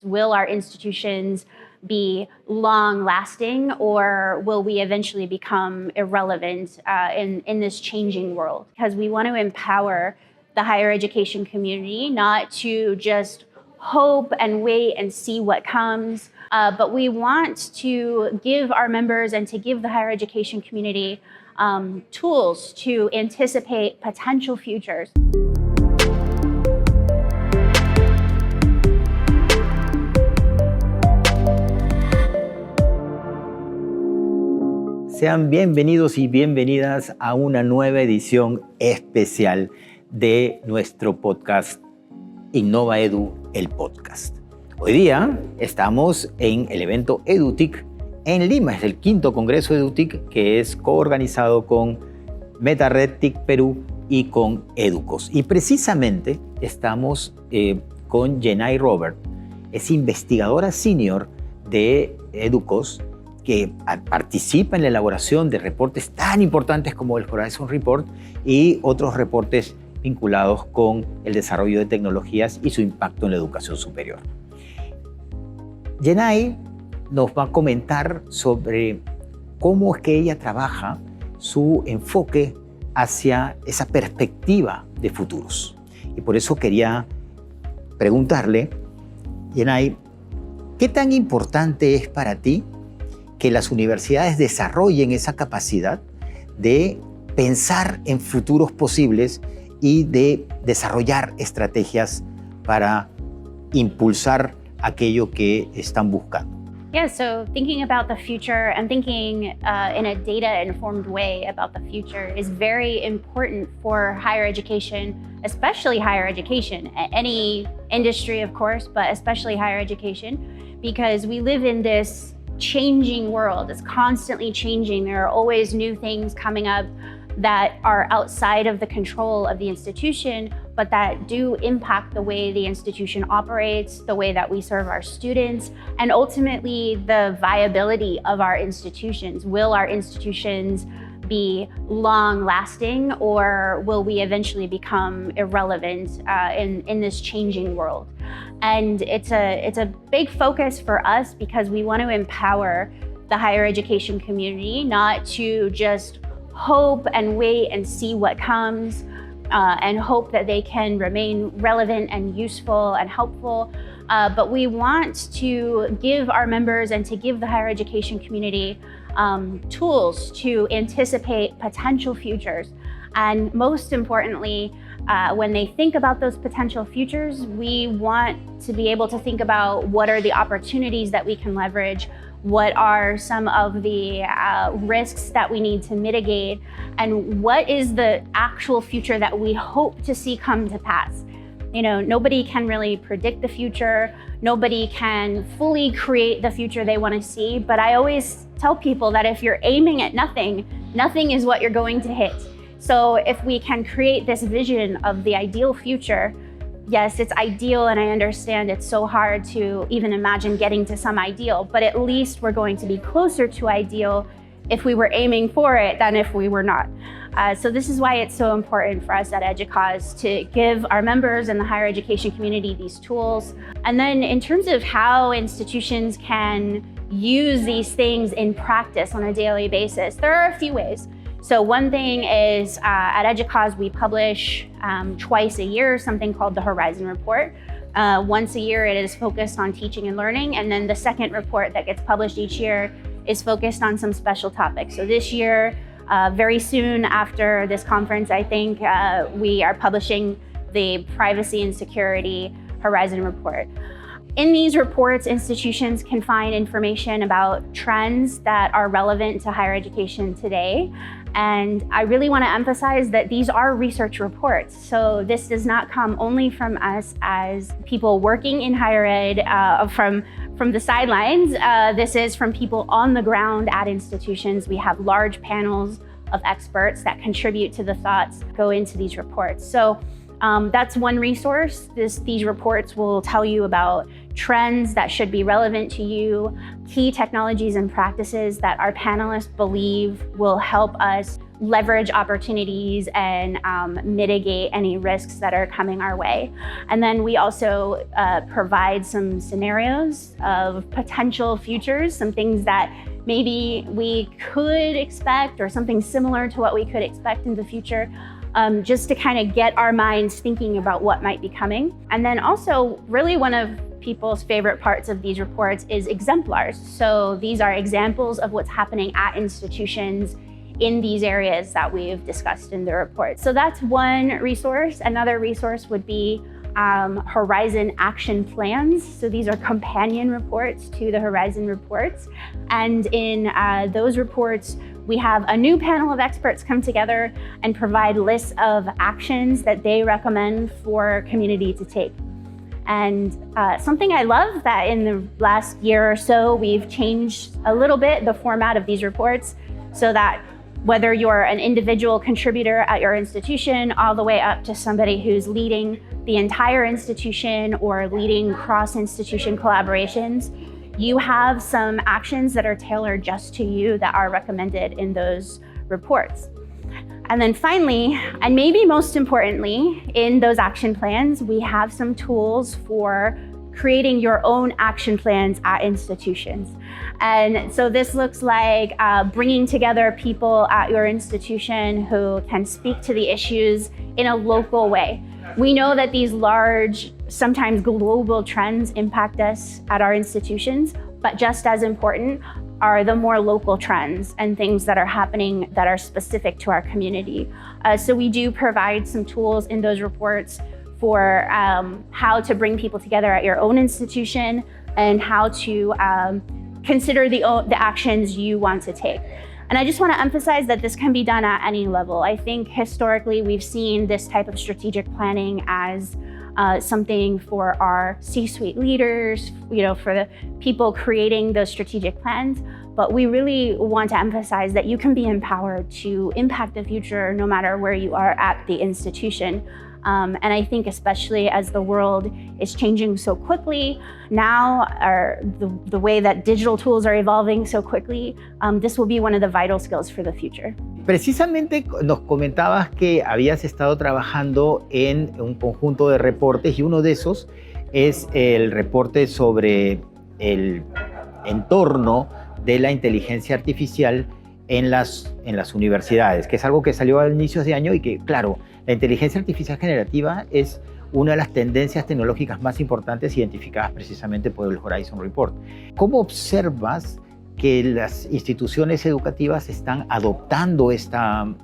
Will our institutions be long-lasting, or will we eventually become irrelevant in this changing world? Because we want to empower the higher education community, not to just hope and wait and see what comes, but we want to give our members and to give the higher education community tools to anticipate potential futures. Sean bienvenidos y bienvenidas a una nueva edición especial de nuestro podcast Innovaedu, el podcast. Hoy día estamos en el evento EduTIC en Lima. Es el 5º Congreso EduTIC, que es coorganizado con MetaRed TIC Perú y con Educos. Y precisamente estamos con Jenay Robert, es investigadora senior de Educos, que participa en la elaboración de reportes tan importantes como el Horizon Report y otros reportes vinculados con el desarrollo de tecnologías y su impacto en la educación superior. Jenay nos va a comentar sobre cómo es que ella trabaja su enfoque hacia esa perspectiva de futuros. Y por eso quería preguntarle, Jenay, ¿qué tan importante es para ti que las universidades desarrollen esa capacidad de pensar en futuros posibles y de desarrollar estrategias para impulsar aquello que están buscando? Yeah, so thinking about the future and thinking in a data-informed way about the future is very important for higher education, especially higher education, any industry, of course, but especially higher education, because we live in this changing world. It's constantly changing. There are always new things coming up that are outside of the control of the institution, but that do impact the way the institution operates, the way that we serve our students, and ultimately the viability of our institutions. Will our institutions be long-lasting, or will we eventually become irrelevant in this changing world? And it's a big focus for us because we want to empower the higher education community, not to just hope and wait and see what comes, and hope that they can remain relevant and useful and helpful. But we want to give our members and to give the higher education community tools to anticipate potential futures. And most importantly, when they think about those potential futures, we want to be able to think about what are the opportunities that we can leverage, what are some of the risks that we need to mitigate, and what is the actual future that we hope to see come to pass. You know, nobody can really predict the future. Nobody can fully create the future they want to see. But I always tell people that if you're aiming at nothing, nothing is what you're going to hit. So if we can create this vision of the ideal future, yes, it's ideal, and I understand it's so hard to even imagine getting to some ideal, but at least we're going to be closer to ideal if we were aiming for it than if we were not. So this is why it's so important for us at EDUCAUSE to give our members and the higher education community these tools. And then in terms of how institutions can use these things in practice on a daily basis, there are a few ways. So one thing is at EDUCAUSE, we publish twice a year something called the Horizon Report. Once a year, it is focused on teaching and learning. And then the second report that gets published each year is focused on some special topics. So this year, very soon after this conference, I think we are publishing the Privacy and Security Horizon Report. In these reports, institutions can find information about trends that are relevant to higher education today. And I really want to emphasize that these are research reports. So this does not come only from us as people working in higher ed from the sidelines. This is from people on the ground at institutions. We have large panels of experts that contribute to the thoughts that go into these reports. So That's one resource. These reports will tell you about trends that should be relevant to you, key technologies and practices that our panelists believe will help us leverage opportunities and mitigate any risks that are coming our way. And then we also provide some scenarios of potential futures, some things that maybe we could expect or something similar to what we could expect in the future. Just to kind of get our minds thinking about what might be coming. And then also, really one of people's favorite parts of these reports is exemplars. So these are examples of what's happening at institutions in these areas that we've discussed in the report. So that's one resource. Another resource would be Horizon action plans. So these are companion reports to the Horizon reports. And in those reports, we have a new panel of experts come together and provide lists of actions that they recommend for community to take. And something I love that in the last year or so, we've changed a little bit the format of these reports so that whether you're an individual contributor at your institution all the way up to somebody who's leading the entire institution or leading cross-institution collaborations, you have some actions that are tailored just to you that are recommended in those reports. And then finally, and maybe most importantly, in those action plans, we have some tools for creating your own action plans at institutions. And so this looks like bringing together people at your institution who can speak to the issues in a local way. We know that these large, sometimes global trends impact us at our institutions, but just as important are the more local trends and things that are happening that are specific to our community. So we do provide some tools in those reports for how to bring people together at your own institution and how to consider the actions you want to take. And I just want to emphasize that this can be done at any level. I think historically we've seen this type of strategic planning as something for our C-suite leaders, for the people creating those strategic plans. But we really want to emphasize that you can be empowered to impact the future no matter where you are at the institution. And I think especially as the world is changing so quickly now, or the way that digital tools are evolving so quickly, this will be one of the vital skills for the future. Precisamente nos comentabas que habías estado trabajando en un conjunto de reportes y uno de esos es el reporte sobre el entorno de la inteligencia artificial en las universidades, que es algo que salió a inicios de año y que, claro, la inteligencia artificial generativa es una de las tendencias tecnológicas más importantes identificadas precisamente por el Horizon Report. ¿Cómo observas que las instituciones educativas están adoptando esta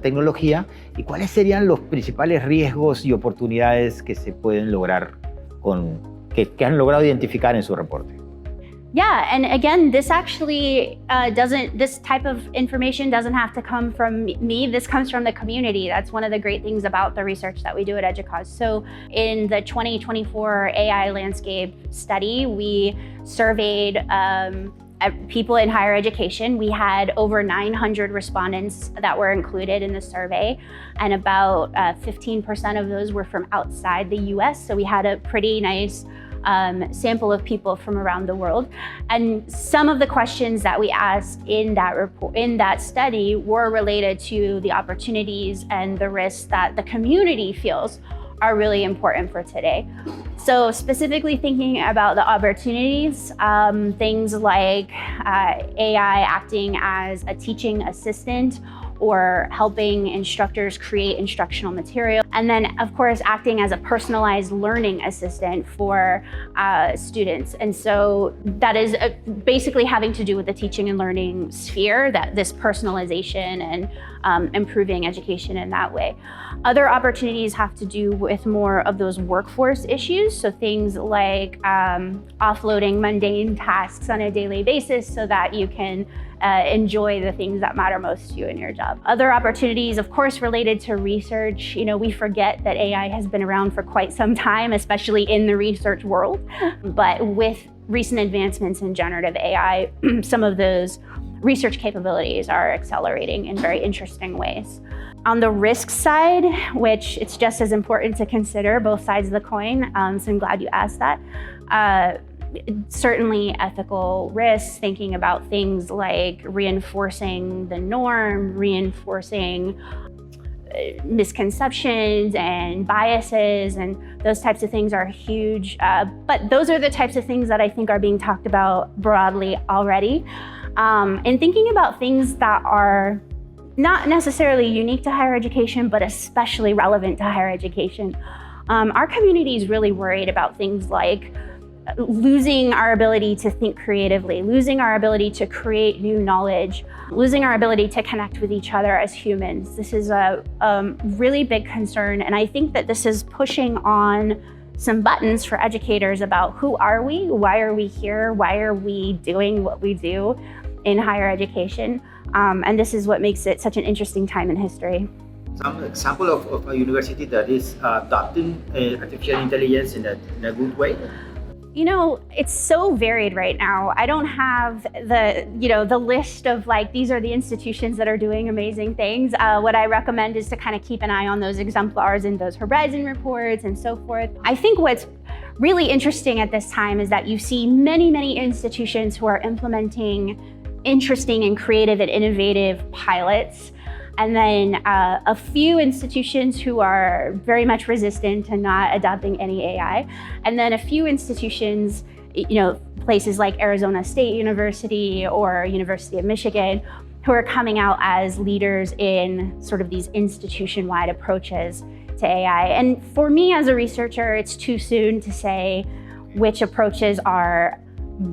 tecnología y cuáles serían los principales riesgos y oportunidades que se pueden lograr que han logrado identificar en su reporte? Yeah, and again, this actually this type of information doesn't have to come from me. This comes from the community. That's one of the great things about the research that we do at EDUCAUSE. So in the 2024 AI landscape study, we surveyed people in higher education. We had over 900 respondents that were included in the survey, and about 15% of those were from outside the US. So we had a pretty nice sample of people from around the world. And some of the questions that we asked in that study were related to the opportunities and the risks that the community feels are really important for today. So specifically thinking about the opportunities, things like AI acting as a teaching assistant or helping instructors create instructional material. And then, of course, acting as a personalized learning assistant for students. And so that is basically having to do with the teaching and learning sphere, that this personalization and improving education in that way. Other opportunities have to do with more of those workforce issues. So things like offloading mundane tasks on a daily basis so that you can enjoy the things that matter most to you in your job. Other opportunities, of course, related to research. We forget that AI has been around for quite some time, especially in the research world. But with recent advancements in generative AI, some of those research capabilities are accelerating in very interesting ways. On the risk side, which it's just as important to consider both sides of the coin, so I'm glad you asked that. Certainly ethical risks, thinking about things like reinforcing the norm, reinforcing misconceptions and biases, and those types of things are huge. But those are the types of things that I think are being talked about broadly already. And thinking about things that are not necessarily unique to higher education, but especially relevant to higher education. Our community is really worried about things like losing our ability to think creatively, losing our ability to create new knowledge, losing our ability to connect with each other as humans. This is a really big concern, and I think that this is pushing on some buttons for educators about who are we, why are we here, why are we doing what we do in higher education. And this is what makes it such an interesting time in history. Some example of a university that is adopting artificial intelligence in a good way? You know, it's so varied right now. I don't have the list of like, these are the institutions that are doing amazing things. What I recommend is to kind of keep an eye on those exemplars in those Horizon reports and so forth. I think what's really interesting at this time is that you see many, many institutions who are implementing interesting and creative and innovative pilots. And then a few institutions who are very much resistant to not adopting any AI. And then a few institutions, places like Arizona State University or University of Michigan, who are coming out as leaders in sort of these institution-wide approaches to AI. And for me as a researcher, it's too soon to say which approaches are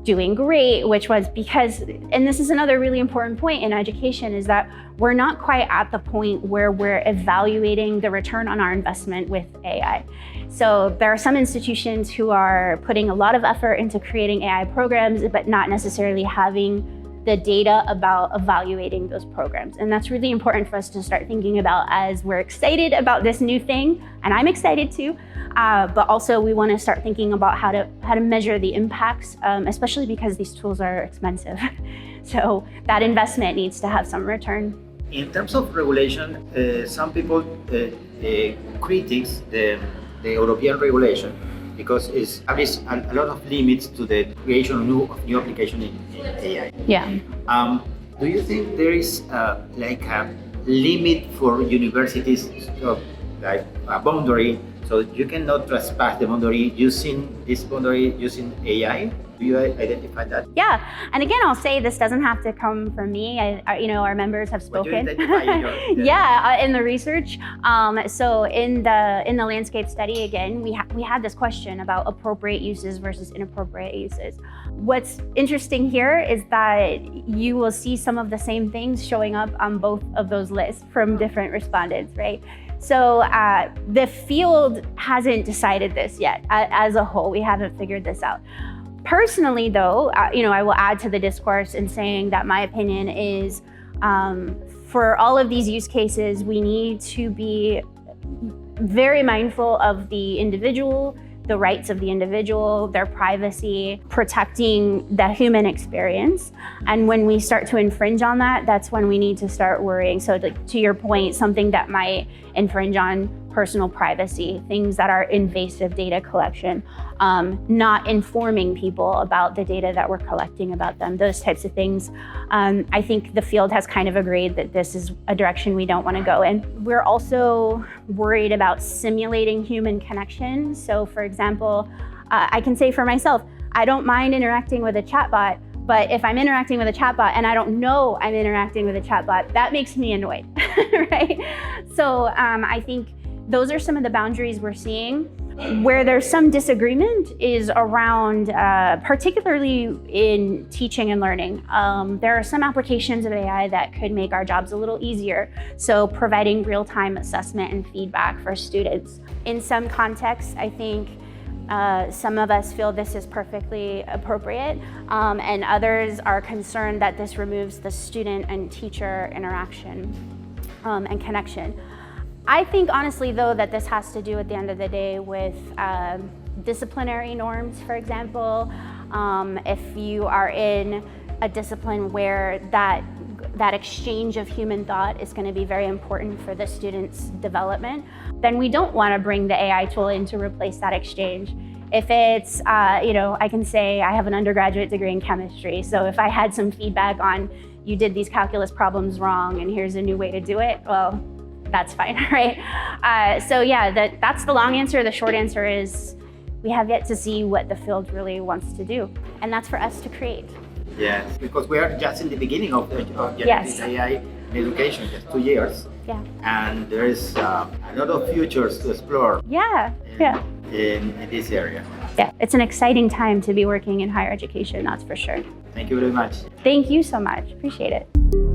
doing great, which was because, and this is another really important point in education, is that we're not quite at the point where we're evaluating the return on our investment with AI. So there are some institutions who are putting a lot of effort into creating AI programs, but not necessarily having the data about evaluating those programs. And that's really important for us to start thinking about as we're excited about this new thing, and I'm excited too. But also we want to start thinking about how to measure the impacts, especially because these tools are expensive. So that investment needs to have some return. In terms of regulation, some people critics the European regulation because it establishes a lot of limits to the creation of new application in AI. Yeah. Do you think there is like a limit for universities, like a boundary? So you cannot trespass the boundary using AI. Do you identify that? Yeah, and again, I'll say this doesn't have to come from me. Our members have spoken. In the research. So in the landscape study, again, we had this question about appropriate uses versus inappropriate uses. What's interesting here is that you will see some of the same things showing up on both of those lists from different respondents, right? So the field hasn't decided this yet. As a whole, we haven't figured this out. Personally, though, I will add to the discourse in saying that my opinion is for all of these use cases, we need to be very mindful of the individual, the rights of the individual, their privacy, protecting the human experience. And when we start to infringe on that, that's when we need to start worrying. So to your point, something that might infringe on personal privacy, things that are invasive data collection, not informing people about the data that we're collecting about them, those types of things. I think the field has kind of agreed that this is a direction we don't want to go in. We're also worried about simulating human connection. So for example, I can say for myself, I don't mind interacting with a chatbot, but if I'm interacting with a chatbot and I don't know I'm interacting with a chatbot, that makes me annoyed, right? So I think those are some of the boundaries we're seeing. Where there's some disagreement is around, particularly in teaching and learning. There are some applications of AI that could make our jobs a little easier. So providing real-time assessment and feedback for students. In some contexts, I think some of us feel this is perfectly appropriate, and others are concerned that this removes the student and teacher interaction and connection. I think honestly though that this has to do at the end of the day with disciplinary norms, for example. If you are in a discipline where that that exchange of human thought is going to be very important for the students' development, then we don't want to bring the AI tool in to replace that exchange. If it's, I can say I have an undergraduate degree in chemistry, so if I had some feedback on you did these calculus problems wrong and here's a new way to do it, well, that's fine, right? That's the long answer. The short answer is we have yet to see what the field really wants to do, and that's for us to create. Yes, because we are just in the beginning of Yes. AI in education, just 2 years. Yeah. And there is a lot of futures to explore in this area. Yeah, it's an exciting time to be working in higher education, that's for sure. Thank you very much. Thank you so much. Appreciate it.